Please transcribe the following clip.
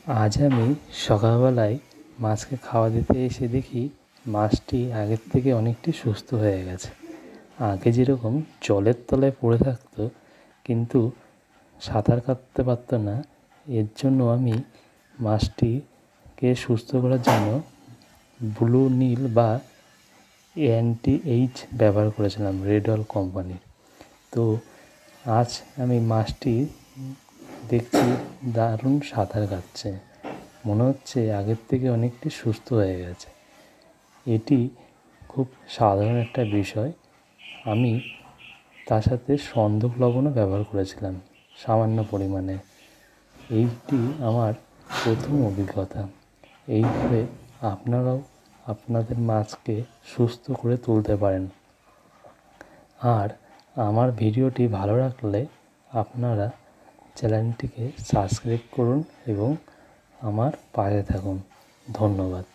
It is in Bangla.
আজ আমি সকালবেলায় মাছকে খাওয়া দিতে এসে দেখি মাছটি আগের থেকে অনেকটি সুস্থ হয়ে গেছে। আগে যেরকম জলের তলায় পড়ে থাকতো কিন্তু সাঁতার কাটতে পারতো না, এর জন্য আমি মাছটিকে সুস্থ করার জন্য ব্লু নীল বা অ্যান্টি-এইচ ব্যবহার করেছিলাম রেডল কোম্পানির। তো আজ আমি মাছটি দেখছি দারুণ সাঁতার কাটছে, মনে হচ্ছে আগের থেকে অনেকটি সুস্থ হয়ে গেছে। এটি খুব সাধারণ একটা বিষয়। আমি তার সাথে সন্দক লবণও ব্যবহার করেছিলাম সামান্য পরিমাণে। এইটি আমার প্রথম অভিজ্ঞতা। এইভাবে আপনারাও আপনাদের মাছকে সুস্থ করে তুলতে পারেন। আর আমার ভিডিওটি ভালো লাগলে আপনারা চ্যানেলটিকে সাবস্ক্রাইব করুন এবং আমার পাশে থাকুন। ধন্যবাদ।